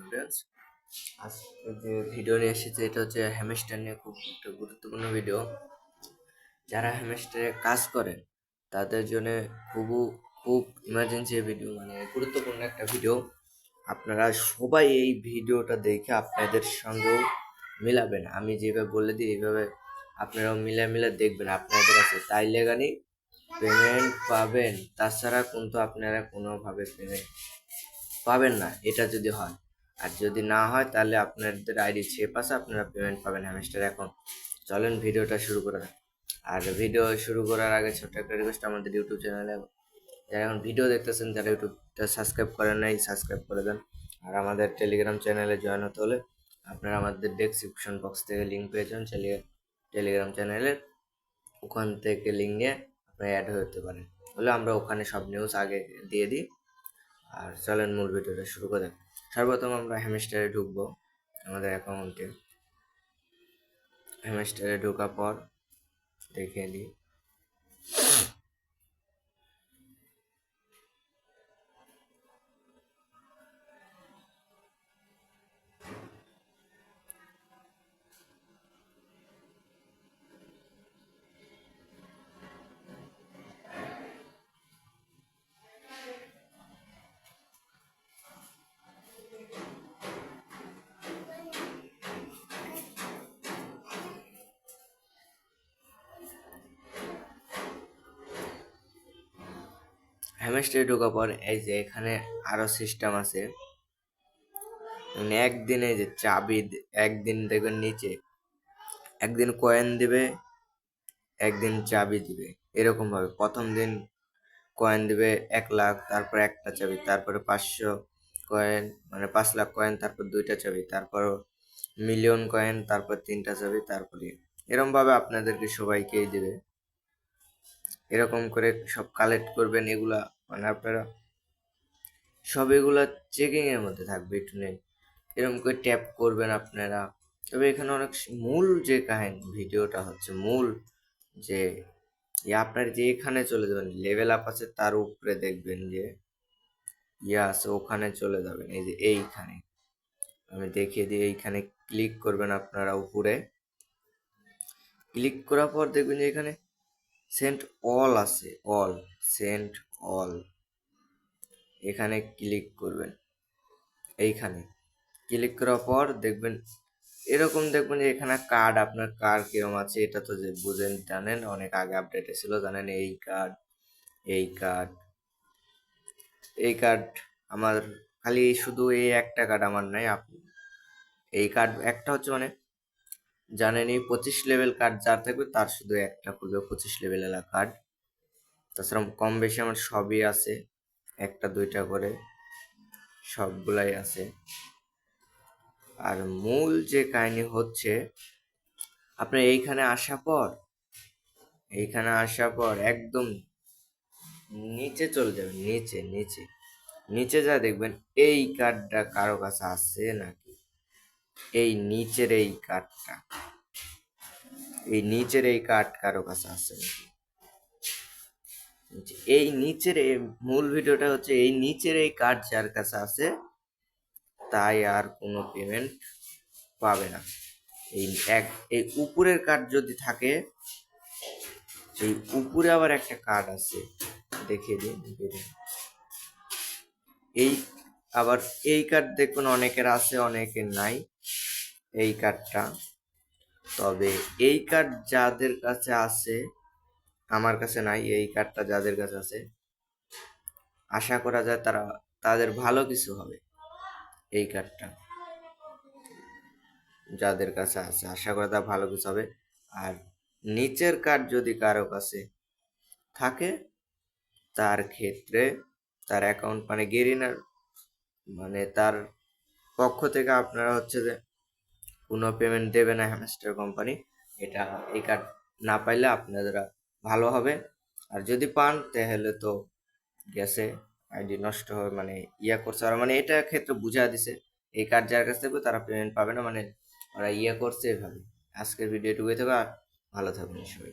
Friends, আজকে যে video নিয়ে এসেছে এটা হচ্ছে হ্যামস্টার নিয়ে খুব একটা গুরুত্বপূর্ণ ভিডিও। যারা হ্যামস্টারে কাজ করেন তাদের জন্য খুব ইমার্জেন্সি ভিডিও, মানে গুরুত্বপূর্ণ একটা ভিডিও। আপনারা সবাই এই ভিডিওটা দেখে আপনাদের সঙ্গেও মিলাবেন। আমি যেভাবে বলে দিই এইভাবে আপনারাও মিলে দেখবেন আপনাদের কাছে, তাইলে গানি পেমেন্ট পাবেন। তাছাড়া কিন্তু আপনারা কোনোভাবে পেমেন্ট পাবেন না, এটা যদি হয়। আর যদি না হয় তাহলে আপনাদের আইডি সেভ আছে, আপনারা পেমেন্ট পাবেন হ্যামস্টার অ্যাকাউন্ট। চলেন ভিডিওটা শুরু করা যাক। আর ভিডিও শুরু করার আগে ছোট্ট একটা রিকোয়েস্ট, আমাদের ইউটিউব চ্যানেলে যারা এখন ভিডিও দেখতেছেন, যারা ইউটিউবটা সাবস্ক্রাইব করেন নাই, সাবস্ক্রাইব করে দেন। আর আমাদের টেলিগ্রাম চ্যানেলে জয়েন হতে হলে আপনারা আমাদের ডেসক্রিপশন বক্স থেকে লিঙ্ক পেয়েছেন, চালিয়ে টেলিগ্রাম চ্যানেলের ওখান থেকে লিঙ্ক নিয়ে আপনারা অ্যাড হতে পারেন। হলে আমরা ওখানে সব নিউজ আগে দিয়ে দিই। আর চলেন মূল ভিডিওটা শুরু করে। সর্বপ্রথম আমরা হ্যামস্টারে ঢুকবো আমাদের অ্যাকাউন্টে। হ্যামস্টারে ঢোকার পর দেখিয়ে দিই। হ্যামস্টারে ঢোকার পর এই যে এখানে আরো সিস্টেম আছে, মানে একদিনে যে চাবি, একদিন দেখবেন নিচে একদিন কয়েন দিবে, একদিন চাবি দিবে। এরকম ভাবে প্রথম দিন কয়েন দিবে 1 লাখ, তারপর একটা চাবি, তারপরে 500 কয়েন মানে 5 লাখ কয়েন, তারপর 2টা চাবি, তারপর মিলিয়ন কয়েন, তারপর 3টা চাবি, তারপরে এরকম ভাবে আপনাদেরকে সবাইকেই দেবে। এরকম করে সব কালেক্ট করবেন এগুলা, মানে আপনারা সব এগুলা চেকিং এর মধ্যে থাকবে একটু নেই, এরকম করে ট্যাপ করবেন আপনারা। তবে এখানে অনেক মূল যে কাহিনী ভিডিওটা হচ্ছে মূল যে আপনার যে এখানে চলে যাবেন লেভেল আপ আছে, তার উপরে দেখবেন যে আছে, ওখানে চলে যাবেন। এই যে এইখানে আমি দেখিয়ে দিই, এইখানে ক্লিক করবেন আপনারা। উপরে ক্লিক করার পর দেখবেন যে এখানে সেন্ট অল আছে, অল সেন্ট অল, এখানে ক্লিক করবেন। এইখানে ক্লিক করার পর দেখবেন এরকম, দেখবেন যে এখানে কার্ড, আপনার কার্ড কিরকম আছে এটা তো যে বুঝেন জানেন, অনেক আগে আপডেট ছিল জানেন। এই কার্ড, এই কার্ড, এই কার্ড আমার খালি শুধু এই একটা কার্ড আমার নাই। আপনি এই কার্ড একটা হচ্ছে মানে জানেনই 25 লেভেল কার্ড যার থাকবে তার শুধু একটা খুলবে 25 লেভেল কার্ড। তাছাড়া কম বেশি আমার সবই আছে, একটা দুইটা করে সবগুলাই আছে। আর মূল যে কাহিনী হচ্ছে আপনার এইখানে আসার পর একদম নিচে চলে যাবেন। নিচে নিচে নিচে যা দেখবেন এই কার্ডটা কারো কাছে আছে নাকি, এই নিচের এই কার্ডটা, এই নিচের এই কার্ড কারো কাছে আছে নাকি। এই নিচের মূল ভিডিওটা হচ্ছে এই নিচের এই কার্ড যার কাছে আছে তাই আর কোনো পেমেন্ট পাবে না। এই উপরের কার্ড যদি থাকে, এই উপরে আবার একটা কার্ড আছে, দেখিয়ে দিন। এই আবার এই কার্ড দেখুন অনেকের আছে অনেকের নাই এই কার্ডটা। তবে এই কার্ড যাদের কাছে আছে, আমার কাছে নাই, এই কার্ডটা যাদের কাছে আছে আশা করা যায় তাদের ভালো কিছু হবে। এই কার্ডটা যাদের কাছে আছে আশা করা যায় ভালো কিছু হবে। আর নিচের কার্ড যদি কারো কাছে থাকে তার ক্ষেত্রে তার অ্যাকাউন্ট মানে গেরিনার, মানে তার পক্ষ থেকে আপনারা হচ্ছে যে কোনো পেমেন্ট দেবে না হ্যামস্টার কোম্পানি। এটা এই কার্ড না পাইলে আপনারা ভালো হবে। আর যদি পান তাহলে তো গেছে, আইডি নষ্ট হবে, মানে করছে। আর মানে এটা ক্ষেত্রে বুঝা দিছে এই কার্ড যার কাছে থাকবে তারা পেমেন্ট পাবে না, মানে ওরা করছে এভাবে। আজকের ভিডিও টুকুই থাকবে, আর ভালো থাকবেন সবাই।